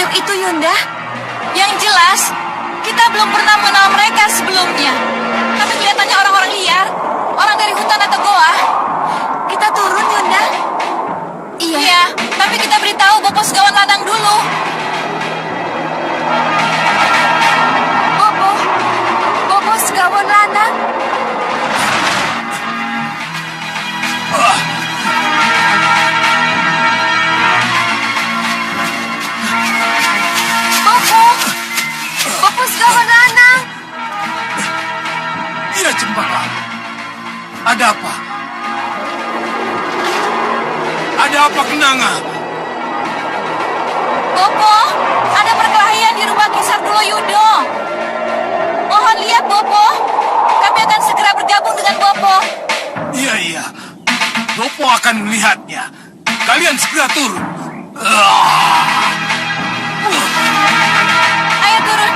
makhluk itu, Yunda? Yang jelas, kita belum pernah mengenal mereka sebelumnya. Tapi kelihatannya orang-orang liar, orang dari hutan atau goa. Kita turun, Yunda? Iya, tapi kita beritahu Bopo Segawan Lanang dulu. Bopo Segawan Lanang? Bopo Segawan Lanang? Iya, Cempaka. Ada apa? Ada apa, Kenanga? Bopo, ada perkelahian di rumah Kisar Dulo Yudo. Mohon lihat, Bopo. Kami akan segera bergabung dengan Bopo. Iya. Bopo akan melihatnya. Kalian segera turun. Ayo turun.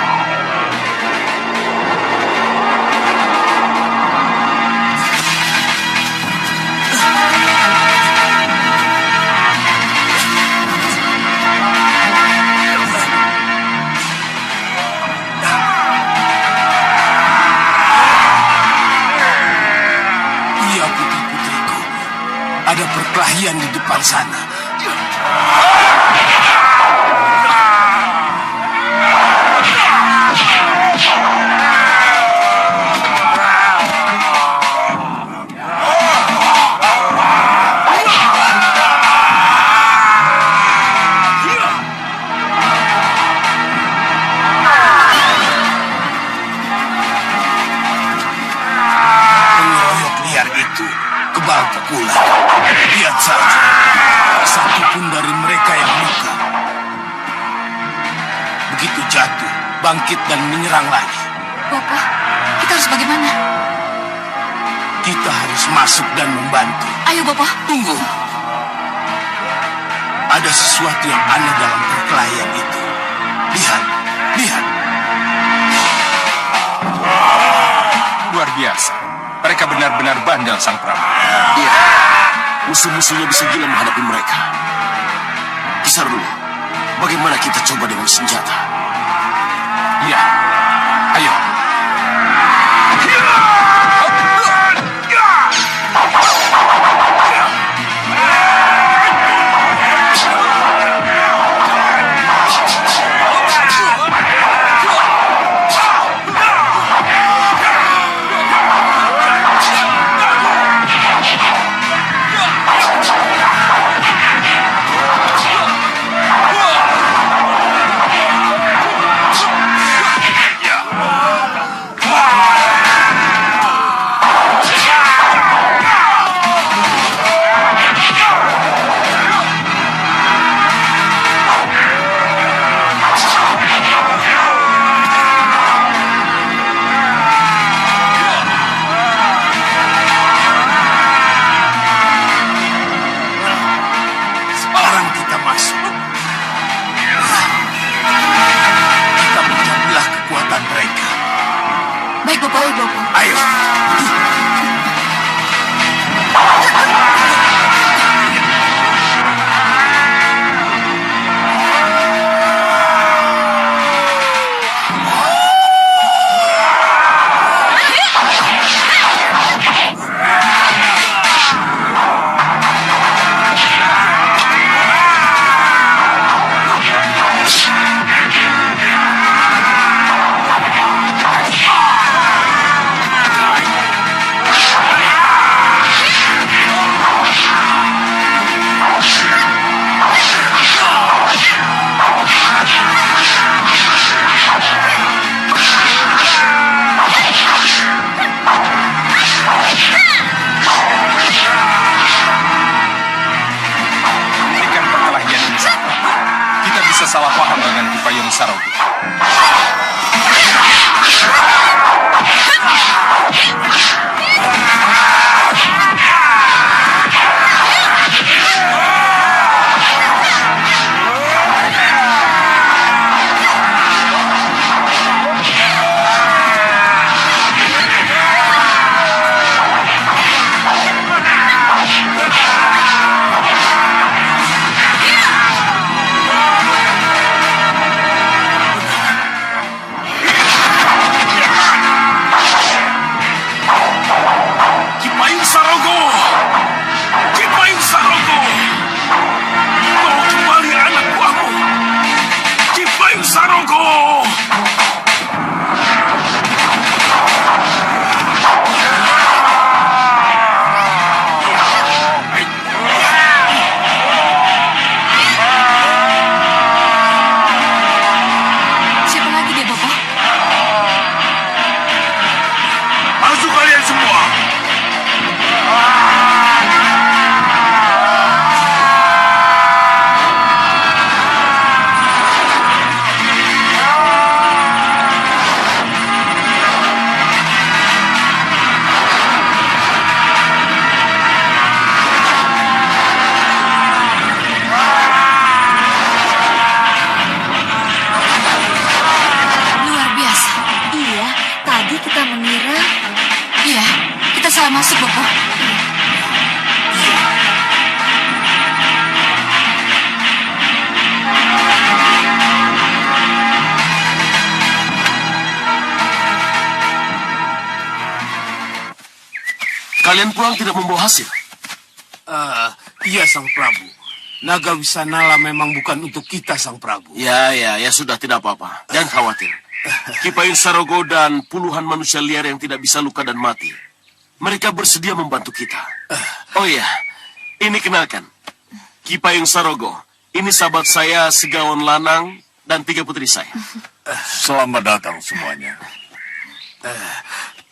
Iya, putri-putriku. Ada perkelahian di depan sana. Pengeroyok liar itu kebal pukulan. Lihat saja, satu pun dari mereka yang luka. Begitu jatuh, bangkit dan menyerang lagi. Bopo, kita harus bagaimana? Kita harus masuk dan membantu. Ayo, Bopo. Tunggu. Ada sesuatu yang aneh dalam perkelahian itu. Lihat. Luar biasa. Mereka benar-benar bandel, Sang Prabu. Iya, musuh-musuhnya bisa gila menghadapi mereka. Kisar dulu, bagaimana kita coba dengan senjata? Iya, ayo. Sekarang kita masuk. Kita pecah belah kekuatan mereka. Baik, Bopo. Ayo. Hentikan perkelahian ini. Kita bisa salah paham dengan Kipayung Sarogo. Kalian pulang tidak membawa hasil. Iya, Sang Prabu. Naga Wisanala memang bukan untuk kita, Sang Prabu. Ya, sudah tidak apa-apa. Jangan khawatir. Ki Payung Sarogo dan puluhan manusia liar yang tidak bisa luka dan mati. Mereka bersedia membantu kita. Oh iya, ini kenalkan. Ki Payung Sarogo. Ini sahabat saya, Segawan Lanang, dan 3 putri saya. Selamat datang semuanya.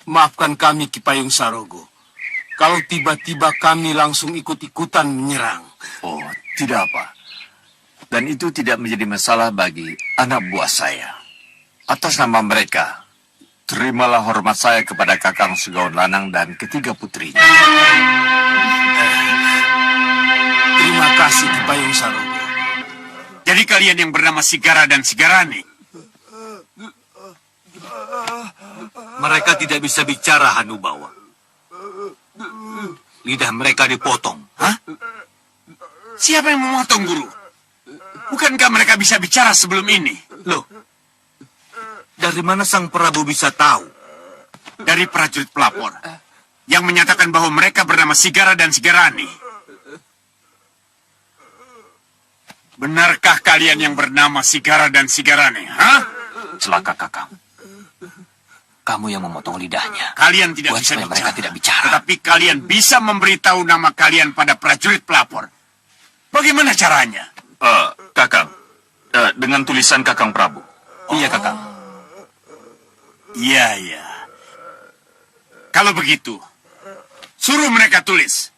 Maafkan kami, Ki Payung Sarogo. Kalau tiba-tiba kami langsung ikut-ikutan menyerang. Oh, tidak apa. Dan itu tidak menjadi masalah bagi anak buah saya. Atas nama mereka, terimalah hormat saya kepada Kakang Segawan Lanang dan ketiga putrinya. Terima kasih, Ki Payung Sarogo. Jadi kalian yang bernama Sigara dan Sigarani? Mereka tidak bisa bicara, Hanubawa. Lidah mereka dipotong. Hah? Siapa yang memotong, Guru? Bukankah mereka bisa bicara sebelum ini? Loh, dari mana Sang Prabu bisa tahu? Dari prajurit pelapor yang menyatakan bahwa mereka bernama Sigara dan Sigarani. Benarkah kalian yang bernama Sigara dan Sigarani? Hah? Celaka Kakang. Kamu yang memotong lidahnya. Kalian tidak Buat bisa supaya bicara. mereka tidak bicara. Tetapi kalian bisa memberitahu nama kalian pada prajurit pelapor. Bagaimana caranya? Kakang, dengan tulisan Kakang Prabu. Iya, Kakang. Iya. Kalau begitu, suruh mereka tulis.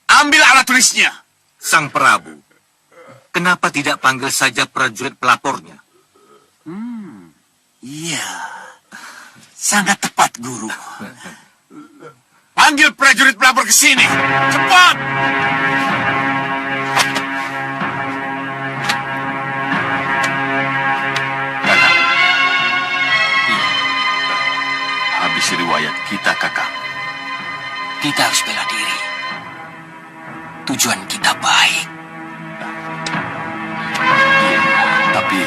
Ambil alat tulisnya. Sang Prabu, kenapa tidak panggil saja prajurit pelapornya? Iya, sangat tepat, Guru. Panggil prajurit pelapor ke sini. Cepat! Kakang. Iya. Habis riwayat kita, Kakang. Kita harus bela diri. Tujuan kita baik. Tapi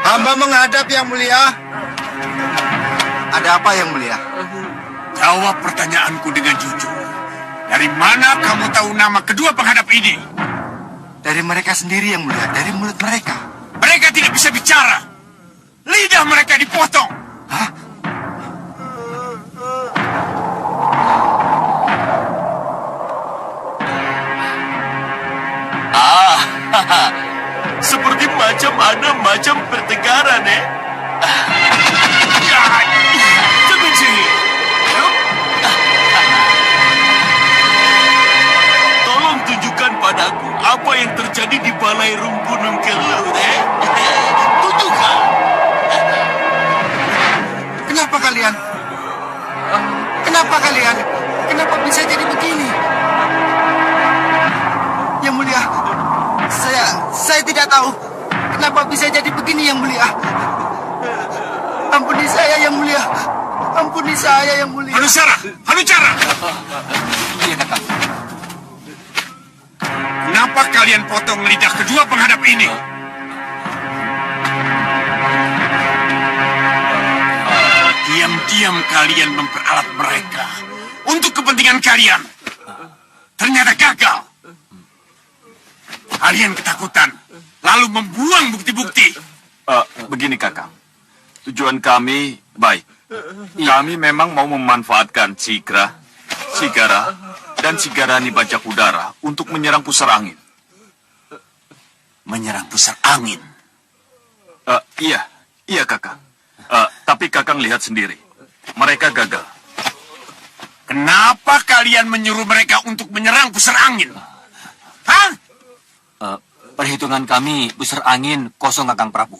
Hamba menghadap Yang Mulia. Ada apa Yang Mulia? Jawab pertanyaanku dengan jujur. Dari mana kamu tahu nama kedua penghadap ini? Dari mereka sendiri Yang Mulia, dari mulut mereka. Mereka tidak bisa bicara. Lidah mereka dipotong. Hah? Seperti macam ada macam pertengkaran, Jangan sihir. Tolong tunjukkan padaku apa yang terjadi di Balai Rum Gunung Kelut, Tunjukkan. Kenapa kalian? Kenapa bisa jadi begini? Yang Mulia, saya tidak tahu. Kenapa bisa jadi begini Yang Mulia? Ampuni saya Yang Mulia. Ampuni saya Yang Mulia. Hanucara! Iya, Kakang. Kenapa kalian potong lidah kedua penghadap ini? Diam-diam kalian memperalat mereka untuk kepentingan kalian. Ternyata gagal. Kalian ketakutan, lalu membuang bukti-bukti. begini Kakang. Tujuan kami baik. Kami memang mau memanfaatkan Sigara dan Sigarani Bajak Udara untuk menyerang pusar angin. Menyerang pusar angin. Iya Kakang. Tapi Kakang lihat sendiri. Mereka gagal. Kenapa kalian menyuruh mereka untuk menyerang pusar angin? Hah? Perhitungan kami, pusar angin kosong, Kakang Prabu.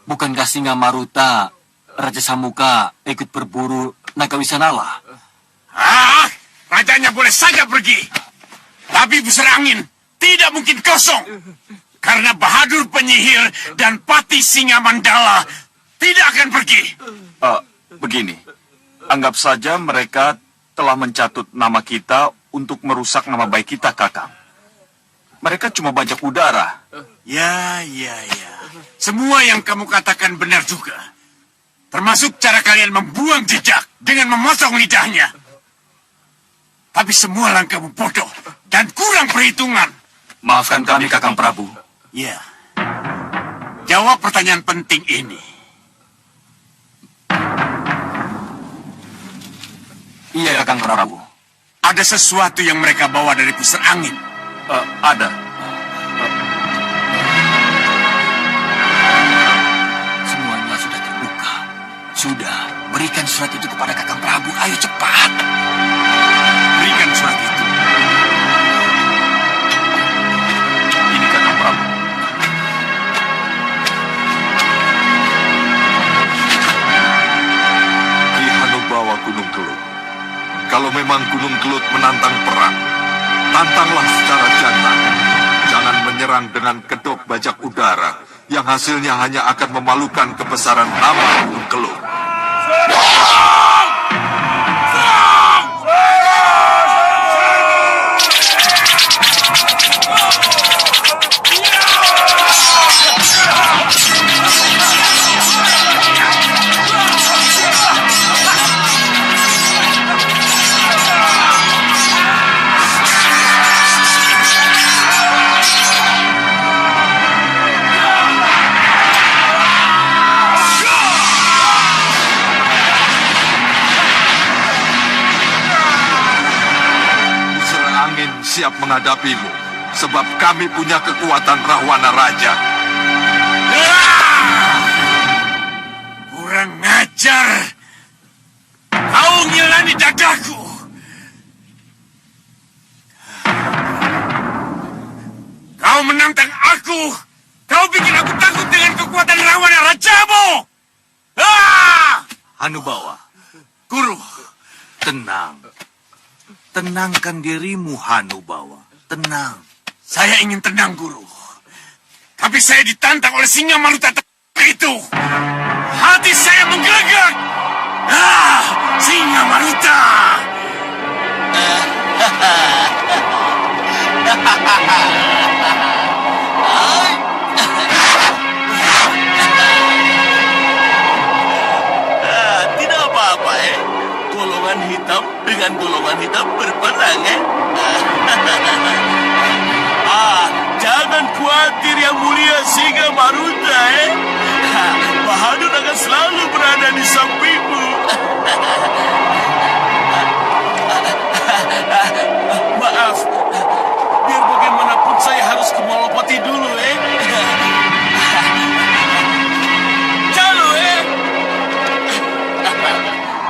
Bukankah Singa Maruta, Raja Samuka ikut berburu Naga Wisanala? Rajanya boleh saja pergi. Tapi pusar angin tidak mungkin kosong. Karena Bahadur Penyihir dan Pati Singa Mandala tidak akan pergi. Begini. Anggap saja mereka telah mencatut nama kita untuk merusak nama baik kita, Kakang. Mereka cuma bajak udara. Ya. Semua yang kamu katakan benar juga. Termasuk cara kalian membuang jejak dengan memotong lidahnya. Tapi semua langkahmu bodoh dan kurang perhitungan. Maafkan kami, Kakang Prabu. Ya. Jawab pertanyaan penting ini. Iya, Kakang Prabu. Ada sesuatu yang mereka bawa dari pusar angin. Ada. Semuanya sudah terbuka. Sudah, berikan surat itu kepada Kakang Prabu. Ayo cepat. Berikan surat itu. Ini Kakang Prabu. Ki Hanubawa Gunung Kelut. Kalau memang Gunung Kelut menantang perang, tantanglah secara jantan. Jangan menyerang dengan kedok bajak udara, yang hasilnya hanya akan memalukan kebesaran nama Gunung Kelut. Siap menghadapimu, sebab kami punya kekuatan Rahwana Raja. Kurang ngajar. Kau ngilani dadaku. Kau menantang aku. Kau bikin aku takut dengan kekuatan Rahwana Rajamu. Hanubawa, Guru, tenang. Tenangkan dirimu, Hanubawa. Tenang. saya ingin tenang, Guru. Tapi saya ditantang oleh singa Maruta itu. Hati saya menggegak. Singa Maruta. Tidak apa-apa, golongan hitam dengan golongan hitam berperang, jangan khawatir yang mulia Singa Maruta, Bahadur akan selalu berada di sampingmu. Maaf, biar bagaimanapun saya harus ke Malapati dulu, Jalu,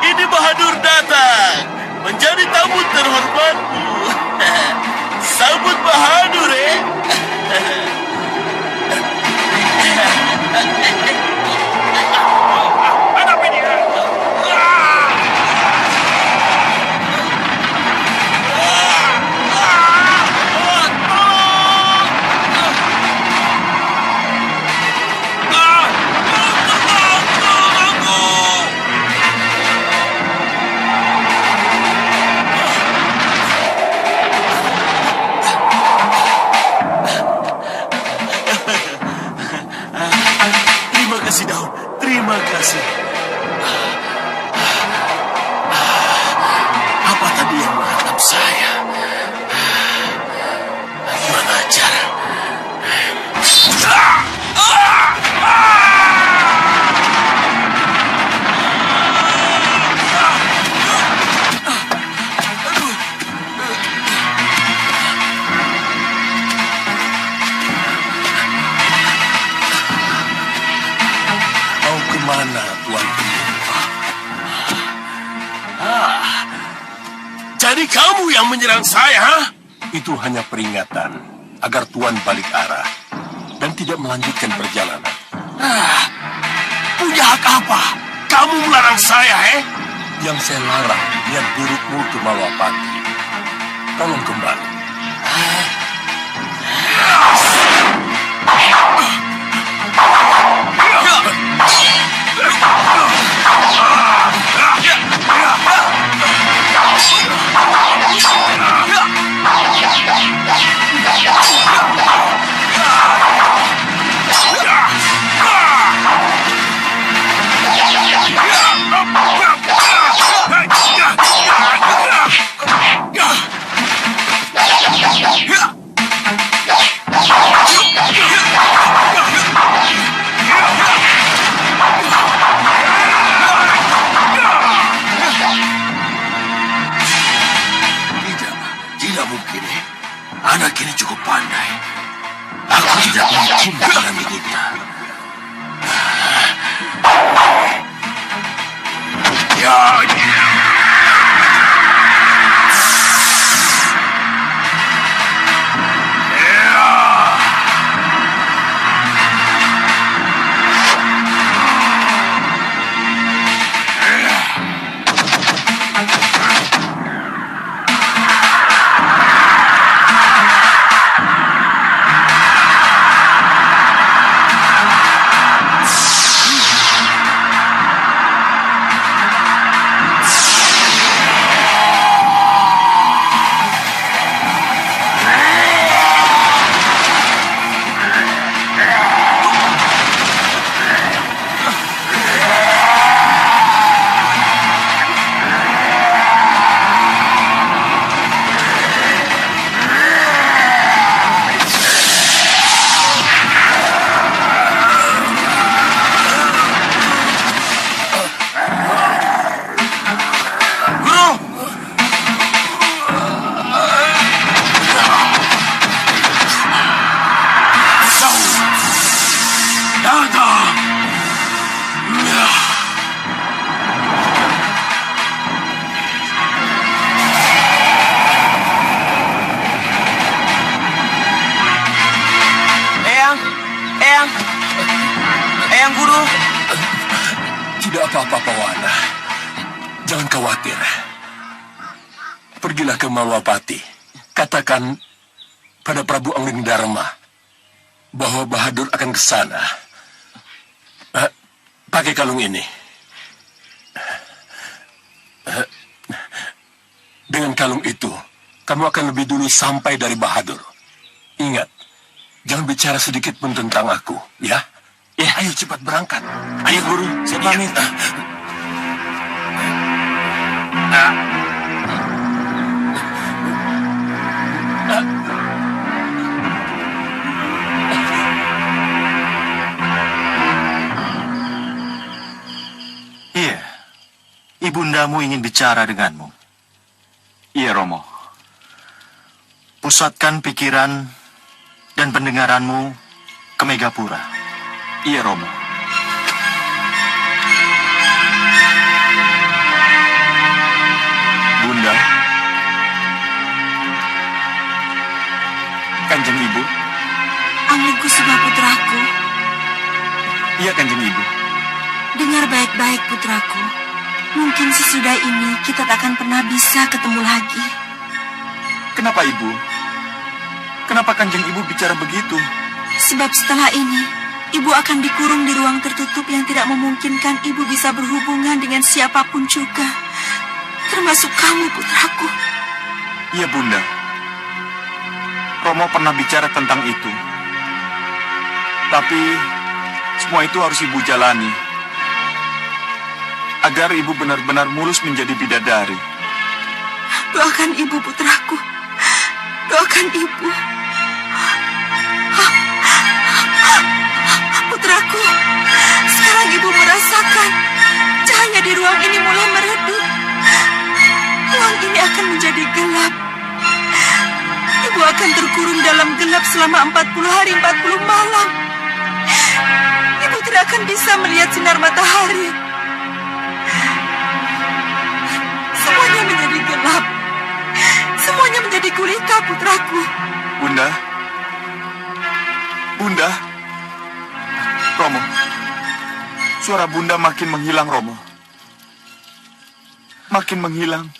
Ini Bahadur datang menjadi tamu terhormatmu. Sambut Bahadur, Hadapi dia. Terima kasih, Daun. Terima kasih. Apa tadi yang menghantam saya? Kurang ajar. Mau kemana, Tuan Penyumpah? Jadi kamu yang menyerang saya, ha? Itu hanya peringatan agar Tuan balik arah dan tidak melanjutkan perjalanan. Punya hak apa? Kamu melarang saya, Yang saya larang niat burukmu ke Malapati. Tolong kembali. Tidak mungkin. Anak ini cukup pandai. Aku tidak mungkin menandinginya. Eyang Guru. Tidak apa-apa, Pawana. Jangan khawatir. Pergilah ke Malwapati. Katakan pada Prabu Angling Dharma bahwa Bahadur akan ke sana. Pakai kalung ini. Dengan kalung itu, kamu akan lebih dulu sampai dari Bahadur. Ingat, jangan bicara sedikit pun tentang aku, ya? Ya, ayo cepat berangkat. Ayo, Guru, saya pamit. Iya, ibundamu ingin bicara denganmu. Iya, Romo. Pusatkan pikiran dan pendengaranmu ke Megapura. Iya, Romo. Bunda. Kanjeng Ibu. Anglingku semua putraku. Iya, Kanjeng Ibu. Dengar baik-baik putraku. Mungkin sesudah ini kita tak akan pernah bisa ketemu lagi. Kenapa, Ibu? Kenapa Kanjeng Ibu bicara begitu? Sebab setelah ini, ibu akan dikurung di ruang tertutup yang tidak memungkinkan ibu bisa berhubungan dengan siapapun juga. Termasuk kamu, putraku. Iya, Bunda. Romo pernah bicara tentang itu. Tapi, semua itu harus Ibu jalani. Agar Ibu benar-benar mulus menjadi bidadari. Doakan ibu, putraku. Doakan ibu. Putraku, sekarang ibu merasakan cahaya di ruang ini mulai meredup. Ruang ini akan menjadi gelap. Ibu akan terkurung dalam gelap selama 40 hari 40 malam. Ibu tidak akan bisa melihat sinar matahari. Semuanya menjadi gelap. Semuanya menjadi gulita, putraku. Bunda. Bunda. Romo. Suara Bunda makin menghilang, Romo. Makin menghilang.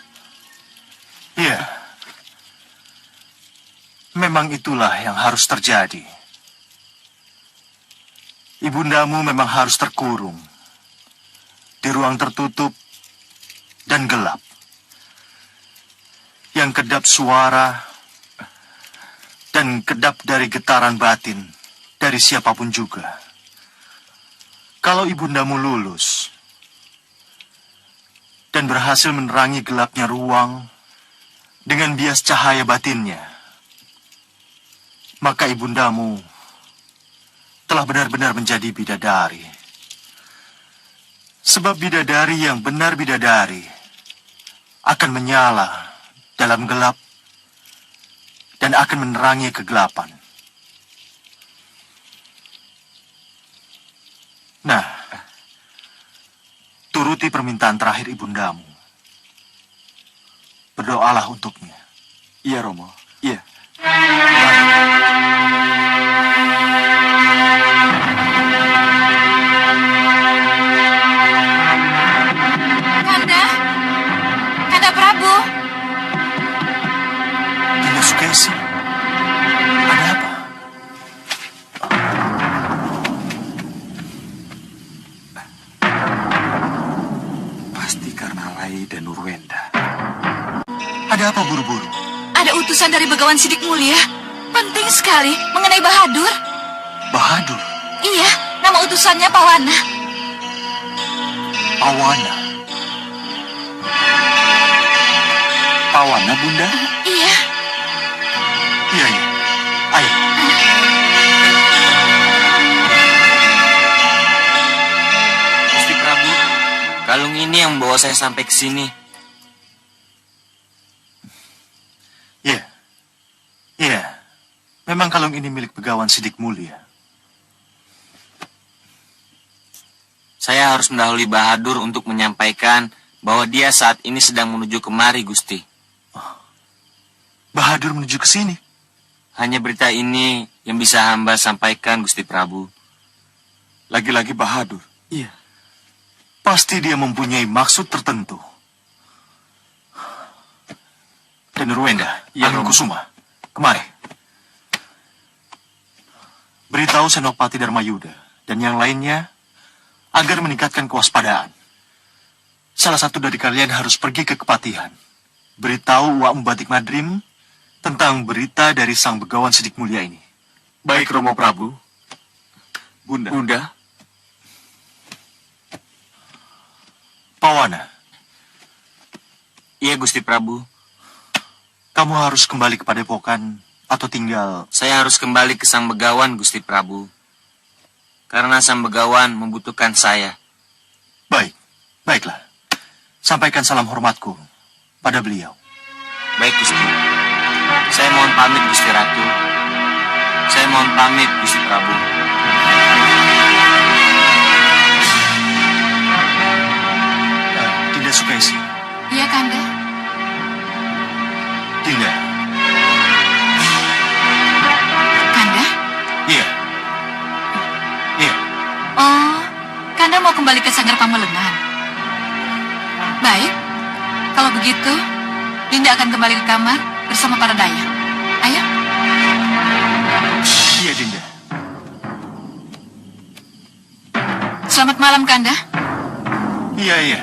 Iya. Memang itulah yang harus terjadi. Ibundamu memang harus terkurung di ruang tertutup dan gelap, yang kedap suara dan kedap dari getaran batin dari siapapun juga. Kalau ibundamu lulus dan berhasil menerangi gelapnya ruang dengan bias cahaya batinnya, maka ibundamu telah benar-benar menjadi bidadari. Sebab bidadari yang benar bidadari akan menyala dalam gelap dan akan menerangi kegelapan. Nah, turuti permintaan terakhir ibundamu. Berdoalah untuknya. Iya, Romo. Iya. Kanda Prabu. Dinda Sukesi, ada apa? Pasti karena Lai dan Nurwenda. Ada apa buru-buru? Ada utusan dari Begawan Sidik Mulia. Penting sekali mengenai Bahadur. Bahadur, Iya, nama utusannya Pawana. Pawana. Pawana, Bunda? Iya. Iya, iya. Ayo. Gusti Prabu, kalung ini yang membawa saya sampai ke sini. Iya. Iya. Memang kalung ini milik Begawan Sidik Mulia. Saya harus mendahului Bahadur untuk menyampaikan bahwa dia saat ini sedang menuju kemari, Gusti. Bahadur menuju ke sini. Hanya berita ini yang bisa hamba sampaikan, Gusti Prabu. Lagi-lagi Bahadur. Iya. Pasti dia mempunyai maksud tertentu. Dan Nurwenda, Iya, Angin Romo. Kusuma, kemari. Beritahu Senopati Dharmayuda dan yang lainnya agar meningkatkan kewaspadaan. Salah satu dari kalian harus pergi ke Kepatihan. Beritahu Wak Batik Madrim tentang berita dari Sang Begawan Sidik Mulia ini. Baik, Romo Prabu. Bunda. Bunda. Pawana, Iya, Gusti Prabu. kamu harus kembali ke Padepokan atau tinggal... Saya harus kembali ke Sang Begawan, Gusti Prabu. Karena Sang Begawan membutuhkan saya. Baik, baiklah. Sampaikan salam hormatku pada beliau. Baik, Gusti. Saya mohon pamit, Gusti Ratu. Saya mohon pamit, Gusti Prabu. Dinda Sukesi. Iya, Kanda. Dinda. Kanda? Iya. Iya. Oh, Kanda mau kembali ke Sanggar Pamelengan. Baik. Kalau begitu, Dinda akan kembali ke kamar bersama para dayang. Ayo. Iya, Dinda. Selamat malam, Kanda. Iya, iya.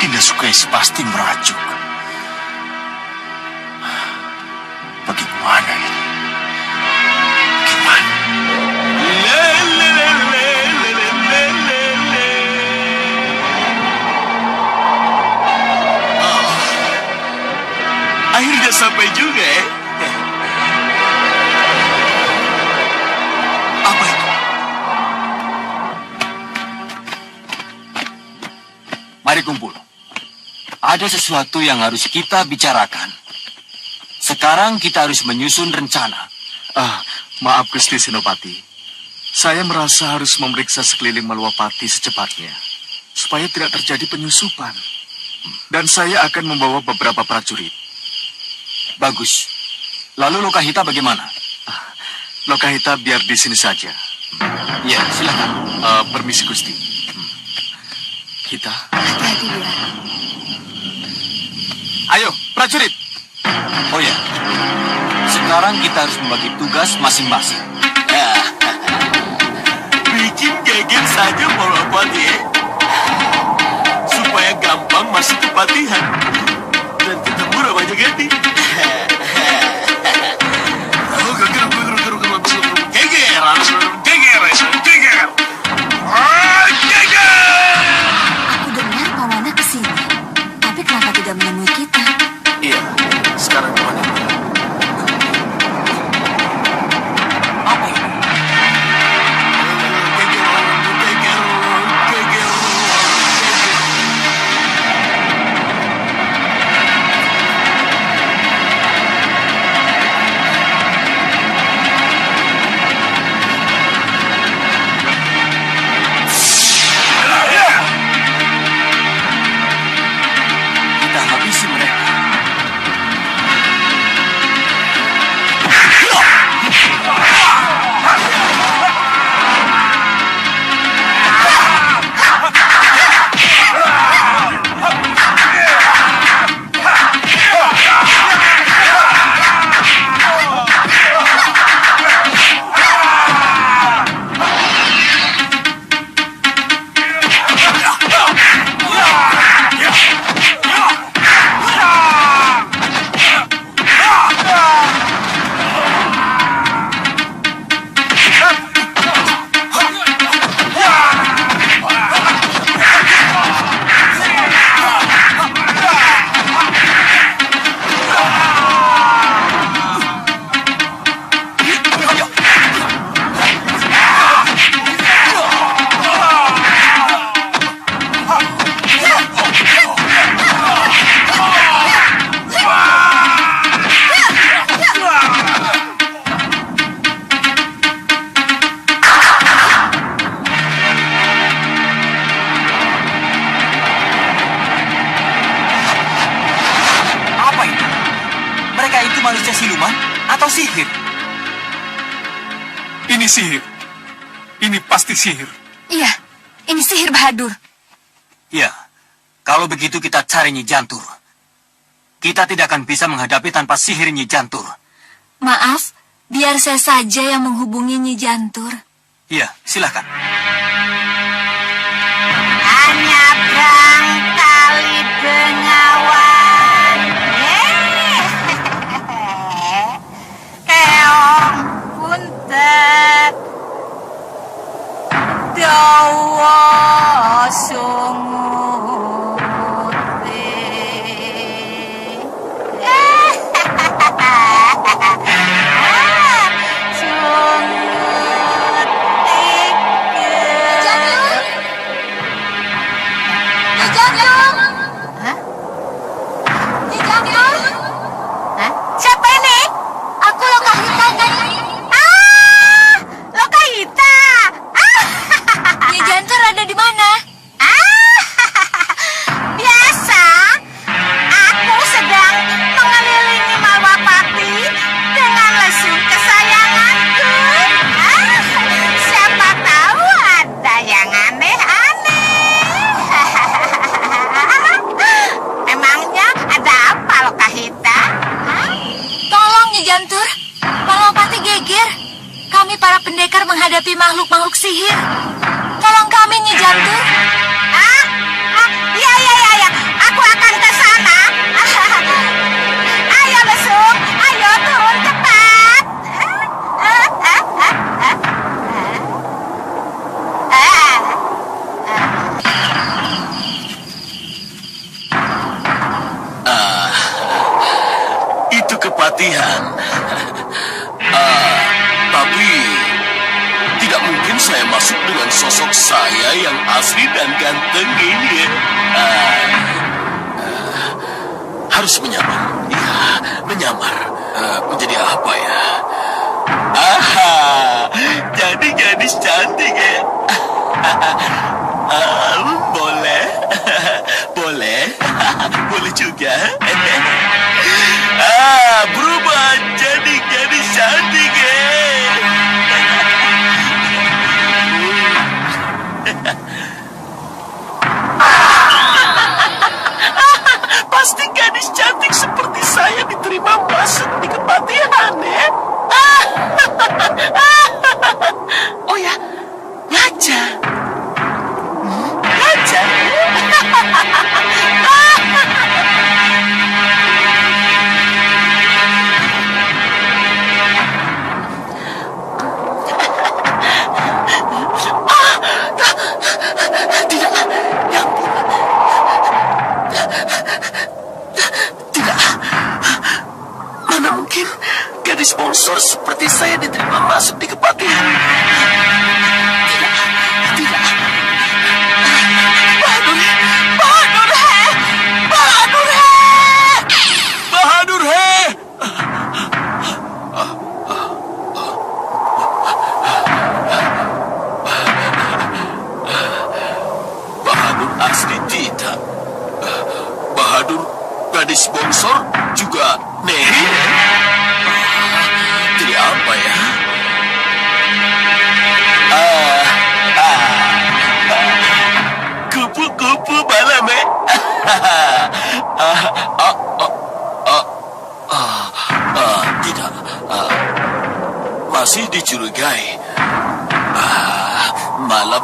Dinda Sukesi pasti merajuk. Bagaimana ini? Bagaimana? Akhirnya sampai juga ya. Apa itu? Mari kumpul. Ada sesuatu yang harus kita bicarakan. Sekarang kita harus menyusun rencana. Maaf Gusti Senopati. Saya merasa harus memeriksa sekeliling Maluapati secepatnya. Supaya tidak terjadi penyusupan. Dan saya akan membawa beberapa prajurit. Bagus. Lalu Lokahita bagaimana? Lokahita biar di sini saja. Ya, silakan. Permisi Gusti. Kita. Hati-hati, dia. Ayo, prajurit. Oh ya, sekarang kita harus membagi tugas masing-masing. Bikin kaget saja Maluapati ya. Supaya gampang masuk ke Patihan. Dan ketemu Raja Gati. Geger, geger. siluman atau sihir? Ini sihir. Ini pasti sihir. Iya, ini sihir Bahadur. Ya, kalau begitu kita cari Nyi Jantur. Kita tidak akan bisa menghadapi tanpa sihir Nyi Jantur. Maaf, biar saya saja yang menghubungi Nyi Jantur. Iya, silakan. Nyabrang kali Bengawan. Keong puntet. Dawa sungut. Siapa ini? Aku Lokahita, Nyai. Lokahita. Nyi Jantur ada di mana? Biasa. Aku sedang mengelilingi Malwapati dengan lesung kesayanganku. Siapa tahu ada yang aneh-aneh. Emangnya ada apa, Lokahita? Tolong Nyi Jantur, Malwapati geger. Kami para pendekar menghadapi makhluk-makhluk sihir. Tolong kami Nyi Jantur. Iya. Aku akan ke sana. Ayo lesung, ayo turun cepat. Itu kepatihan. Tapi tidak mungkin saya masuk dengan sosok saya yang asli dan ganteng ini. Harus menyamar. Ya, menyamar. Menjadi apa ya? Jadi gadis cantik ya. Boleh. Boleh juga. Berubah jadi gadis cantik ya. Pasti gadis cantik seperti saya diterima masuk di kepatihan ya. Oh ya, ngaca. Ngaca. Tidak, ya ampun. Tidak. Mana mungkin gadis sponsor seperti saya diterima masuk di kepatihan. Tidak. Bahadur he. Bahadur asli tidak. Bahadur gadis sponsor juga Neri. Jadi apa ya? Kupu-kupu malam tidak. Masih dicurigai. Malam.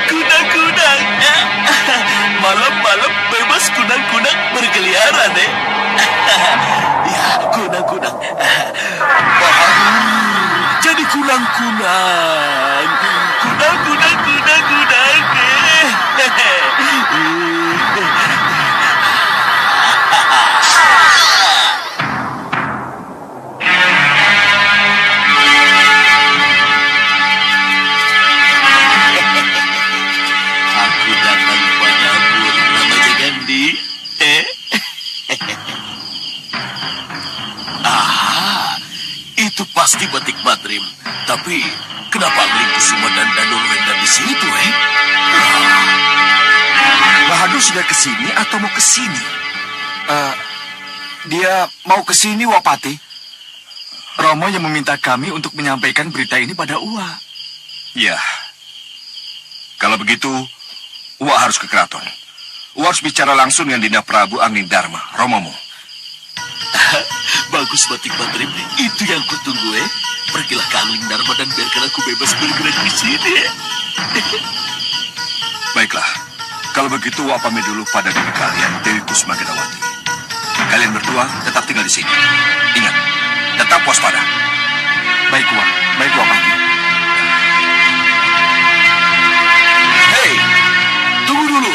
Kudang-kudang. Malam-malam bebas kudang-kudang berkeliaran Ya, kudang-kudang. Jadi kudang-kudang. Kudang-kudang. Aku datang padamu, namanya Gandhi. Itu pasti batik Badrim. Tapi kenapa Angling Kusuma dan Danur Wenda di situ, Bahadur sudah kesini atau mau kesini? Dia mau kesini, Wapati. Romo yang meminta kami untuk menyampaikan berita ini pada Uwa. Ya. Kalau begitu, Uwa harus ke keraton. Uwa harus bicara langsung dengan Dinda Prabu Angin Dharma, Romomu. Bagus, Batik Matrip. Itu yang kutunggu, Pergilah ke Angling Dharma dan biarkan aku bebas bergerak di sini. Baiklah. Kalau begitu, Uwa pamit dulu pada bibi kalian, Dewi Kusuma Gedawati. Kalian berdua tetap tinggal di sini. Ingat, tetap waspada. Baik, Uwa. Baik, Wapati. Hei, tunggu dulu.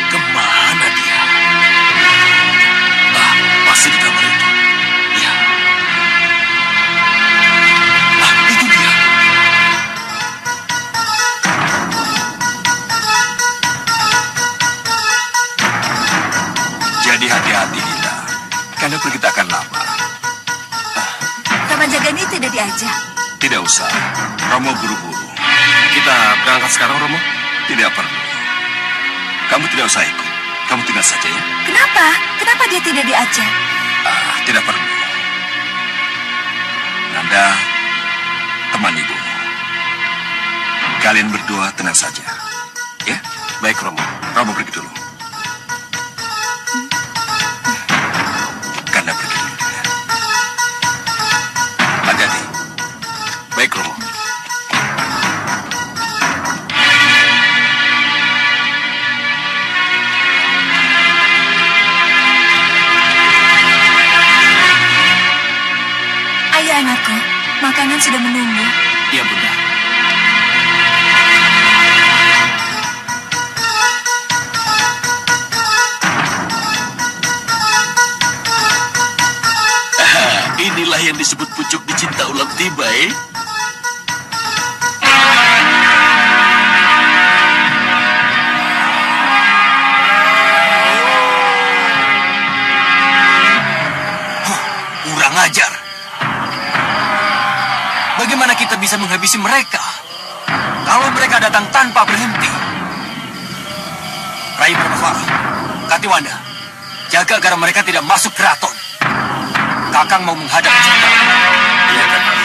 Kemana dia? Masih di kamar itu. Ya. Itu dia. Jadi hati-hati, Dinda. Karena pergi tak akan lama. Taman jaga ini tidak diajak. Tidak usah. Romo buru-buru. Kita berangkat sekarang, Romo? Tidak perlu. Kamu tidak usah ikut. Kamu tinggal saja ya. Kenapa? Kenapa dia tidak diajak? Tidak perlu. Nanda, teman ibu. Kalian berdua tenang saja. Ya? Baik, Romo. Romo pergi dulu. Kanda pergi dulu. Ya. Hati-hati. Baik, Romo. Ayo anakku, makanan sudah menunggu. Iya, Bunda. Inilah yang disebut pucuk dicinta ulam tiba, Kurang ajar. Bagaimana kita bisa menghabisi mereka kalau mereka datang tanpa berhenti? Rai Prameswara, Katiwanda, jaga agar mereka tidak masuk keraton. Kakang mau menghadap Cinta. Iya, Kakang.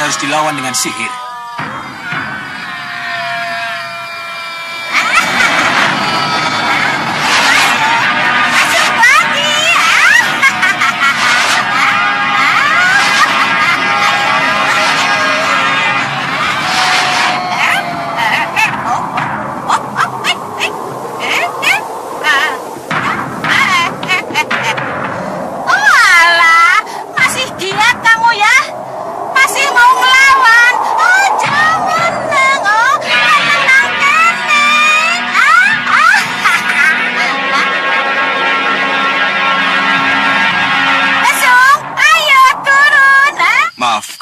harus dilawan dengan sihir.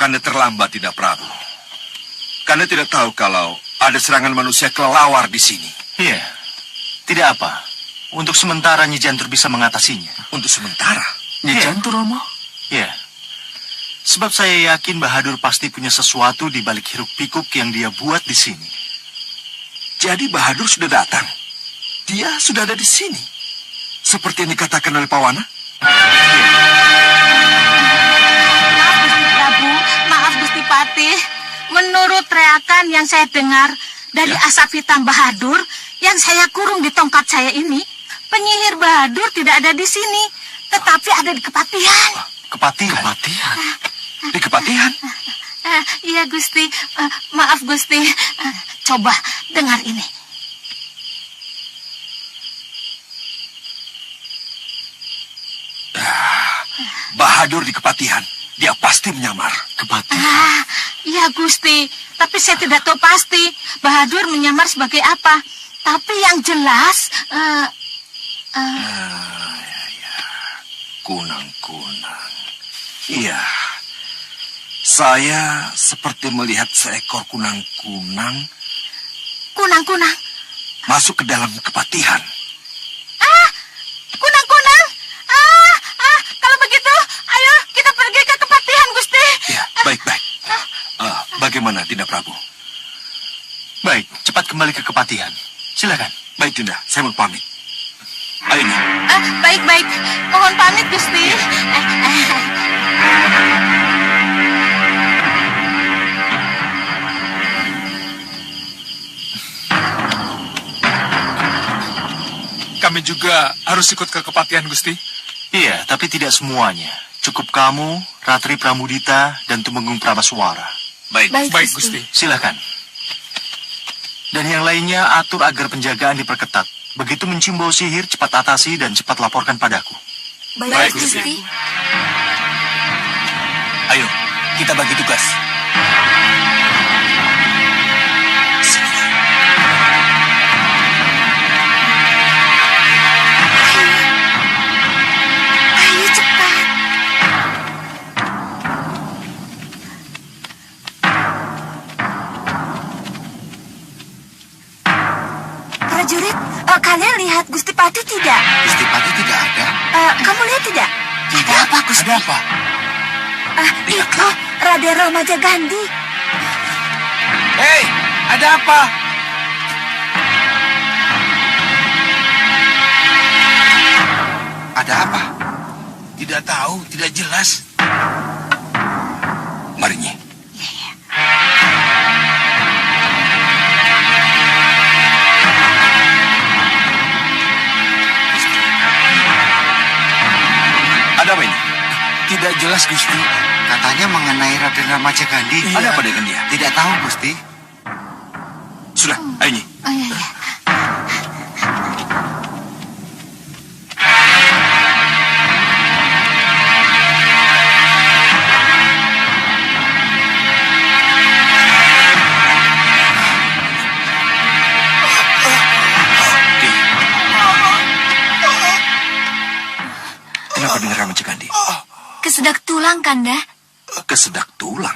Karena terlambat, Tidak Prabu. Karena tidak tahu kalau ada serangan manusia kelelawar di sini. Iya, tidak apa. Untuk sementara Nyi Jantur bisa mengatasinya. Untuk sementara? Nyi Jantur, Romo? Iya. Sebab saya yakin Bahadur pasti punya sesuatu di balik hiruk-pikuk yang dia buat di sini. Jadi Bahadur sudah datang? Dia sudah ada di sini? Seperti yang dikatakan oleh Pawana? Patih, menurut teriakan yang saya dengar dari asap hitam Bahadur yang saya kurung di tongkat saya ini, penyihir Bahadur tidak ada di sini, tetapi ada di Kepatihan. Kepatihan? Di Kepatihan? Iya, Gusti. Maaf, Gusti. Coba dengar ini. Bahadur di Kepatihan. Dia pasti menyamar. Kepatihan? Iya, Gusti. Tapi saya tidak tahu pasti Bahadur menyamar sebagai apa. Tapi yang jelas... Kunang-kunang. Iya. Saya seperti melihat seekor kunang-kunang. Kunang-kunang? Masuk ke dalam Kepatihan. Kunang-kunang? Kalau begitu, ayo kita pergi ke Kepatihan, Gusti. Ya, baik-baik. Bagaimana, Dinda Prabu? Baik, cepat kembali ke Kepatihan. Silakan. Baik, Dinda. Saya mau pamit. Ayo, Nyi. Baik-baik. Mohon pamit, Gusti. Kami juga harus ikut ke Kepatihan, Gusti. Iya, tapi tidak semuanya. Cukup kamu, Ratri Pramudita, dan Tumenggung Prameswara. Baik, Gusti. Silakan. Dan yang lainnya atur agar penjagaan diperketat. Begitu mencium bau sihir, cepat atasi dan cepat laporkan padaku. Baik, Gusti. Ayo, kita bagi tugas. Ayo cepat. Prajurit, kalian lihat Gusti Pati tidak? Gusti Pati tidak ada. Kamu lihat tidak? Ada apa, Gusti? Ada apa? Itu Raden Ramaja Gandhi. Hei, ada apa? Ada apa? Tidak tahu, tidak jelas. Mari, Nyi. Ada apa ini? Tidak jelas, Gusti. Katanya mengenai Raden Ramaja Gandhi. Ada apa dengan dia? Tidak tahu, Gusti. Sudah, ayo, Nyi. Iya. Kenapa dengan Ramaja Gandhi? Kesedak tulang, Kanda. Kesedak tulang.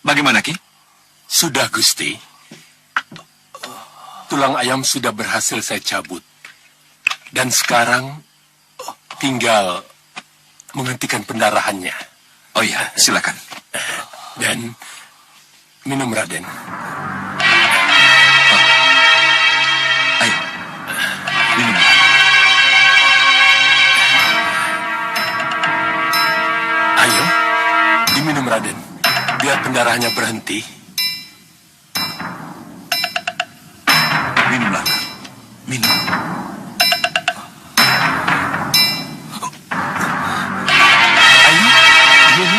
Bagaimana, Ki? Sudah, Gusti. Tulang ayam sudah berhasil saya cabut. Dan sekarang tinggal menghentikan pendarahannya. Oh ya, silakan. Dan minum, Raden. Ayo, minum. Raden. Biar pendarahannya berhenti. Minumlah. Minum. Ayo, minum.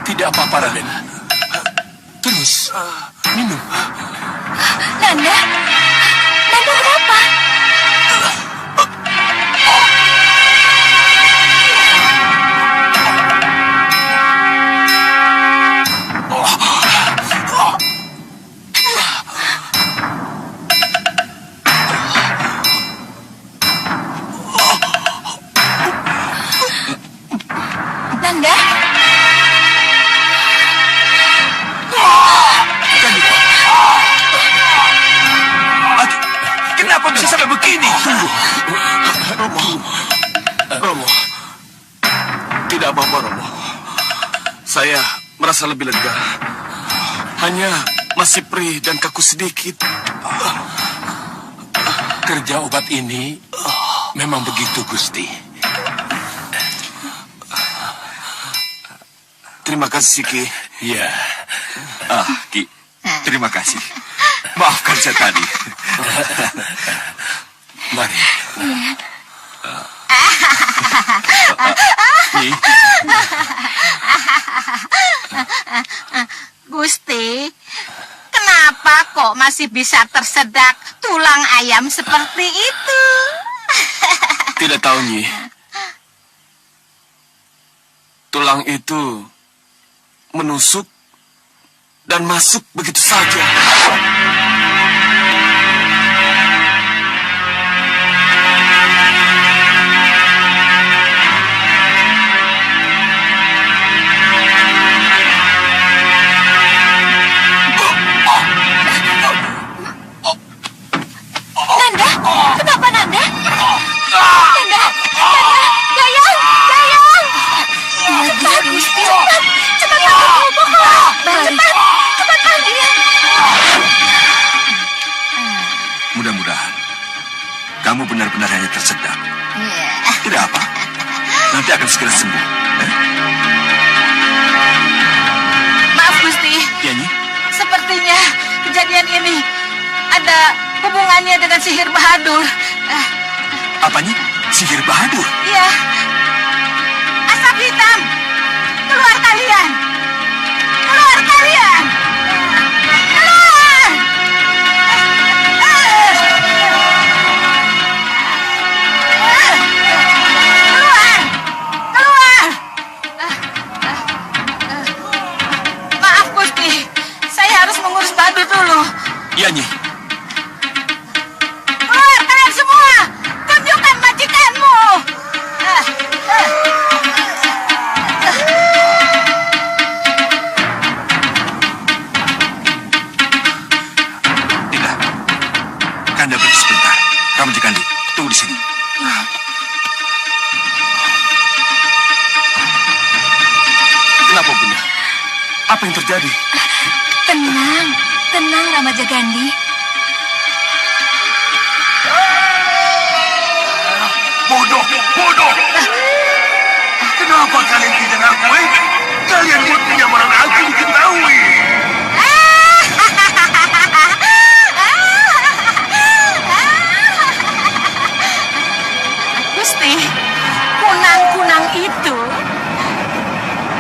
Tidak apa-apa, Raden. Terus, minum. Nanda? Nanda kenapa? Nanda? Kenapa bisa sampai begini? Romo, tidak apa-apa Romo. Saya merasa lebih lega. Hanya masih perih dan kaku sedikit. Kerja obat ini memang begitu, Gusti. Terima kasih Ki. Ya, Ki, terima kasih. Maafkan saya tadi. mari. Gusti, kenapa kok masih bisa tersedak tulang ayam seperti itu? Tidak tahu Nyi. Tulang itu menusuk dan masuk begitu saja. Nanda? Kenapa Nanda? Nanda! Gayang! Gayang! Cepat, Gusti! Cepat! Cepat panggil Bobo! Cepat panggil! Mudah-mudahan kamu benar-benar hanya tersedak. Tidak apa. Nanti akan segera sembuh. Maaf, Gusti. Ya, Nyi? Sepertinya kejadian ini ada hubungannya dengan sihir Bahadur. Apa, Nyi? Sihir Bahadur? Iya. Asap hitam. Keluar kalian. Keluar kalian. Keluar. Keluar. Keluar. Maaf, Gusti. Saya harus mengurus Bahadur dulu. Iya, Nyi. Keluar kalian semua. Tunjukkan majikanmu. Tidak. Kanda pergi sebentar. Kamu Jikandi, tunggu di sini. Kenapa Bunda? Apa yang terjadi? Tenang, tenang Ramaja Gandhi. Bodoh, bodoh. Kenapa kalian tidak ngakui? Kalian buat penyamaran aku diketahui. Gusti, kunang-kunang itu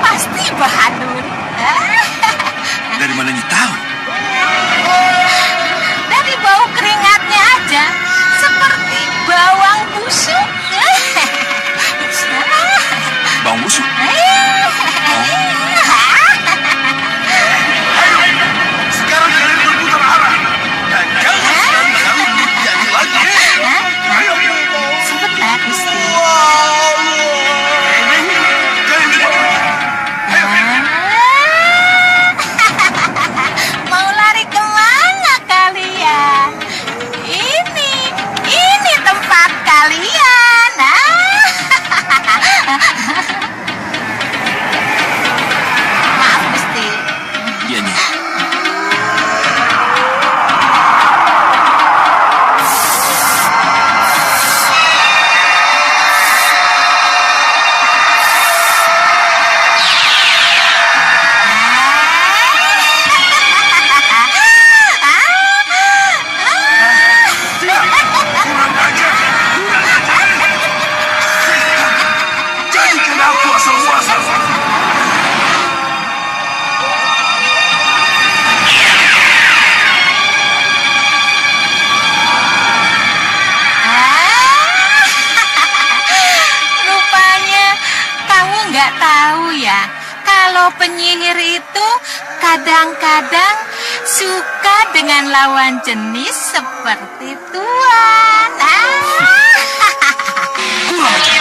pasti Bahadur. Dari mana Nyi tahu? Dari bau keringatnya aja, seperti bawang busuk. Bawang busuk? ya, kalau penyihir itu kadang-kadang suka dengan lawan jenis seperti Tuan. Kurang ajar.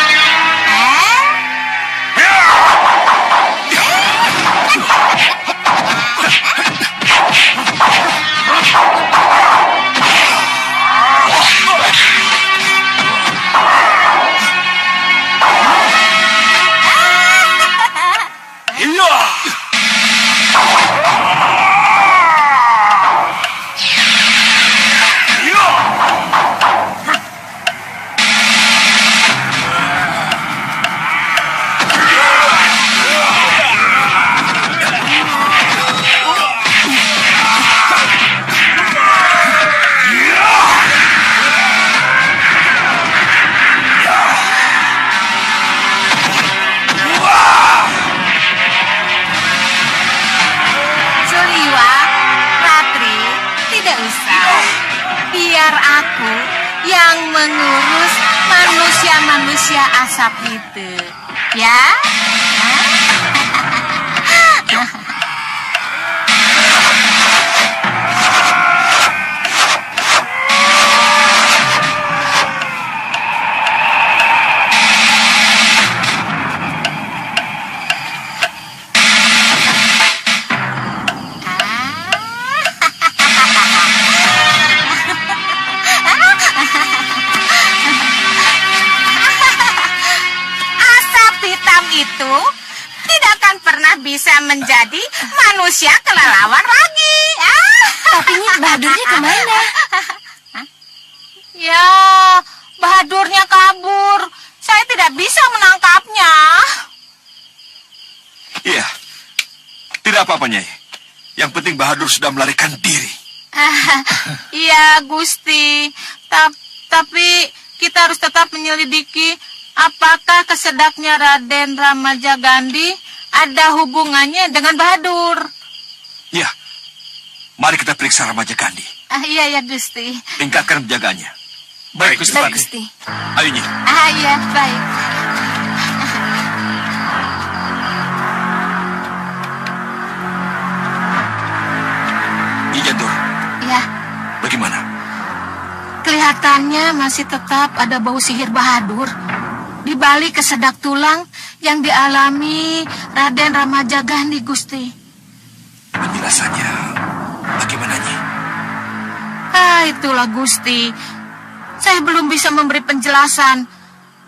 Biar aku yang mengurus manusia-manusia asap itu, ya? Itu tidak akan pernah bisa menjadi manusia kelelawar lagi. Tapi Nyi, Bahadurnya kemana? Ya, Bahadurnya kabur. Saya tidak bisa menangkapnya. Iya, tidak apa-apa, Nyai. Yang penting Bahadur sudah melarikan diri. Iya, Gusti. Tapi kita harus tetap menyelidiki apakah kesedaknya Raden Ramajagandhi ada hubungannya dengan Bahadur. Iya, mari kita periksa Ramajagandhi. Iya, ya, Gusti. Tingkatkan penjagaannya. Baik, Gusti Baik, Patih. Gusti. Ayo, Nyi. Iya, baik. Nyi Jantur, Ya, bagaimana? kelihatannya masih tetap ada bau sihir Bahadur di balik kesedak tulang yang dialami Raden Ramajagandhi, Gusti. Penjelasannya bagaimana, Nyi? Itulah, Gusti. Saya belum bisa memberi penjelasan.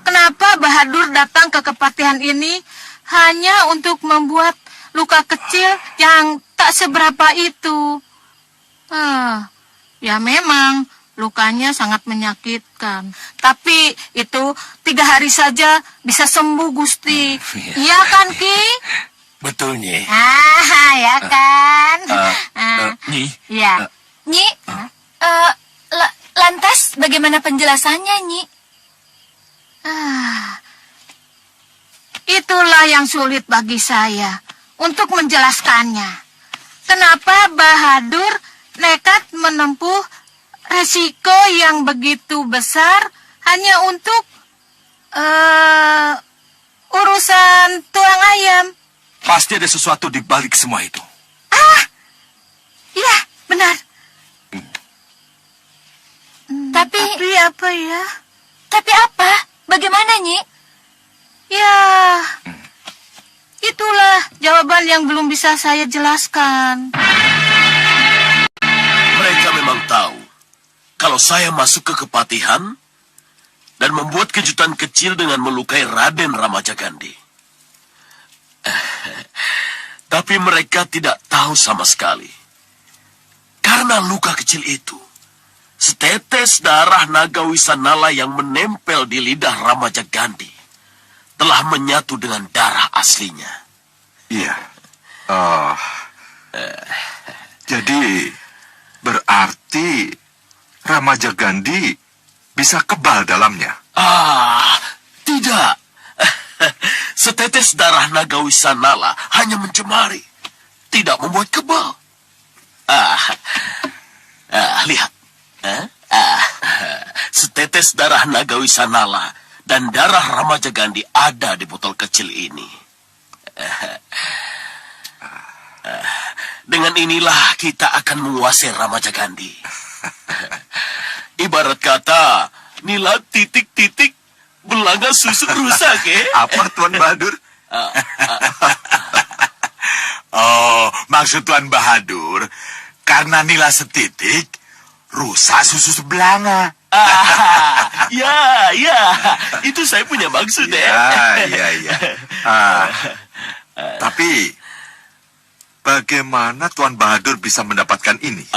Kenapa Bahadur datang ke kepatihan ini hanya untuk membuat luka kecil yang tak seberapa itu. Ya memang lukanya sangat menyakitkan. Tapi itu 3 hari saja bisa sembuh, Gusti. Iya kan, Ki? Betul, Nyi. Ya kan? Nyi, Ya. Nyi, lantas bagaimana penjelasannya, Nyi? Itulah yang sulit bagi saya untuk menjelaskannya. Kenapa Bahadur nekat menempuh resiko yang begitu besar hanya untuk urusan tulang ayam? pasti ada sesuatu di balik semua itu. Iya, benar. Tapi apa ya? Tapi apa? Bagaimana, Nyi? Ya, itulah jawaban yang belum bisa saya jelaskan. Mereka memang tahu kalau saya masuk ke kepatihan dan membuat kejutan kecil dengan melukai Raden Ramajagandhi. Tapi mereka tidak tahu sama sekali. Karena luka kecil itu, setetes darah naga Wisanala yang menempel di lidah Ramajagandhi telah menyatu dengan darah aslinya. Iya. Jadi berarti Ramajagandhi bisa kebal dalamnya. Tidak. Setetes darah naga Wisanala hanya mencemari, tidak membuat kebal. Lihat. Setetes darah naga Wisanala dan darah Ramajagandhi ada di botol kecil ini. Dengan inilah kita akan menguasai Ramajagandhi. Ibarat kata, nila titik-titik belanga susu rusak, Apa Tuan Bahadur? Oh, maksud Tuan Bahadur, karena nila setitik, rusak susu sebelanga. Ya, itu saya punya maksud, Ya. Tapi, bagaimana Tuan Bahadur bisa mendapatkan ini?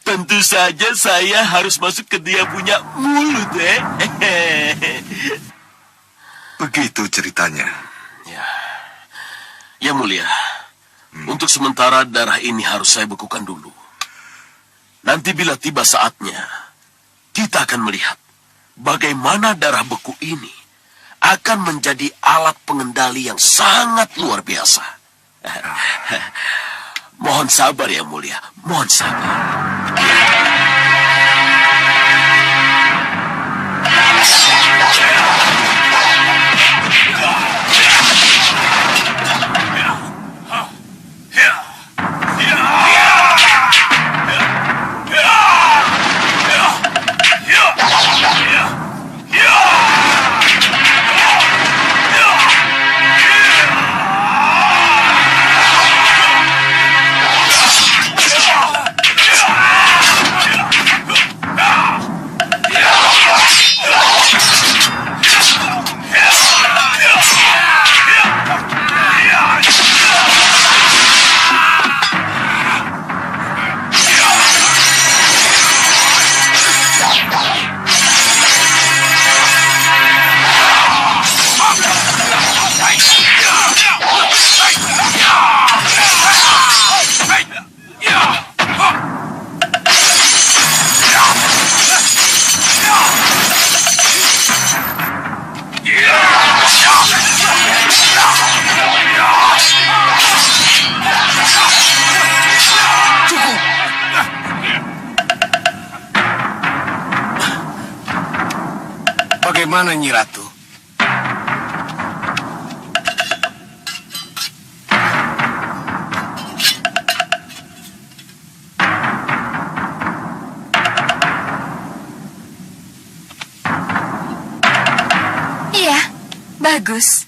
Tentu saja saya harus masuk ke dia punya mulut, Begitu ceritanya. Ya mulia, untuk sementara darah ini harus saya bekukan dulu. Nanti bila tiba saatnya, kita akan melihat bagaimana darah beku ini akan menjadi alat pengendali yang sangat luar biasa. Mohon sabar ya mulia, mohon sabar. Bagaimana Nyi Ratu? Iya, bagus.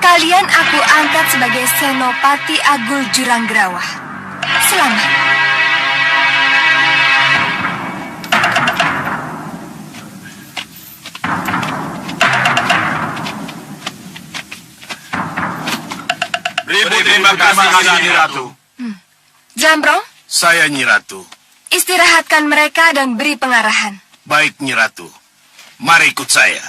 Kalian aku angkat sebagai Senopati Agul Juranggrawah. Selamat. Terima kasih Nyi Ratu. Jambrong, Saya Nyi Ratu. istirahatkan mereka dan beri pengarahan. Baik Nyi Ratu. Mari ikut saya.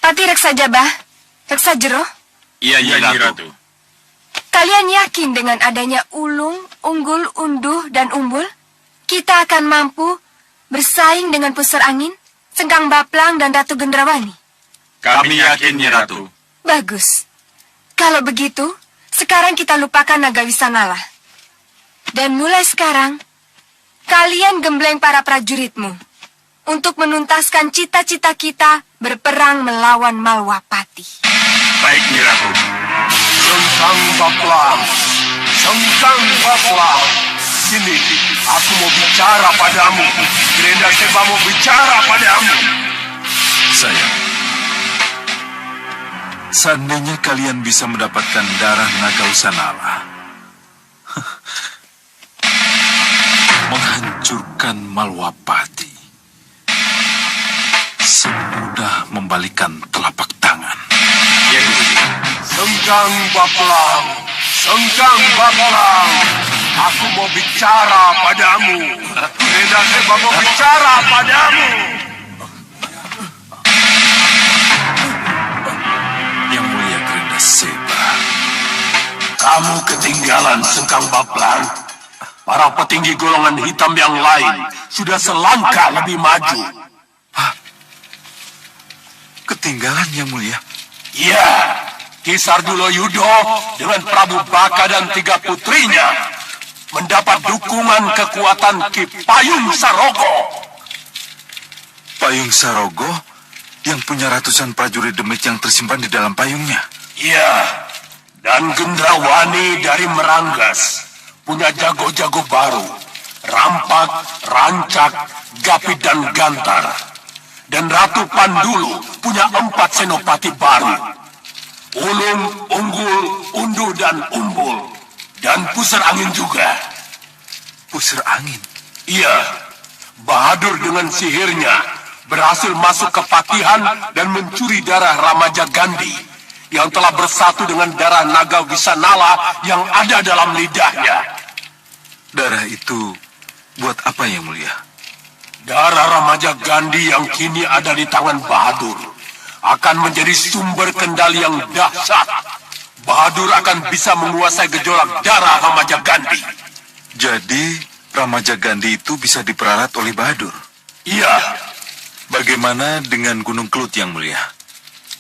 Pati Reksa Jabah, Reksa Jero, Iya, Nyi Ratu. kalian yakin dengan adanya Ulung, Unggul, Unduh, dan Umbul, kita akan mampu bersaing dengan Pusar Angin, Sengkang Baplang, dan Ratu Gendrawani? Kami yakin, Nyi Ratu. Bagus. Kalau begitu, sekarang kita lupakan Naga Wisanala. Dan mulai sekarang, kalian gembleng para prajuritmu untuk menuntaskan cita-cita kita berperang melawan Malwapati. Baik Nyi Ratu. Sengkang Baplang. Sengkang Baplang. Sini, aku mau bicara padamu. Grenda Seba mau bicara padamu. Sayang, seandainya kalian bisa mendapatkan darah naga Wisanala, menghancurkan Malwapati, semudah membalikan telapak tangan. Ya, Sengkang Baplang. Sengkang Baplang. Aku mau bicara padamu. Grenda Seba mau bicara padamu. Yang mulia Grenda Seba, Kamu ketinggalan, Sengkang Baplang. Para petinggi golongan hitam yang lain sudah selangkah lebih maju. ketinggalan Yang mulia. Ya, Kisar Dulo Yudo dengan Prabu Baka dan 3 putrinya mendapat dukungan kekuatan Ki Payung Sarogo. Payung Sarogo yang punya ratusan prajurit demit yang tersimpan di dalam payungnya. Iya, dan Gendrawani dari Meranggas punya jago-jago baru. Rampak, Rancak, Gapit, dan Gantar. Dan Ratu Pandulu punya 4 senopati baru. Ulung, Unggul, Undu, dan Umbul. Dan Pusar Angin juga. Pusar Angin? Iya, Bahadur dengan sihirnya berhasil masuk ke Patihan dan mencuri darah Ramaja Gandhi yang telah bersatu dengan darah naga Wisanala yang ada dalam lidahnya. Darah itu buat apa, Yang Mulia? Darah Ramaja Gandhi yang kini ada di tangan Bahadur akan menjadi sumber kendali yang dahsyat. Bahadur akan bisa menguasai gejolak darah Ramaja Gandhi. Jadi, Ramaja Gandhi itu bisa diperalat oleh Bahadur? Iya. Bagaimana dengan Gunung Kelut, Yang Mulia?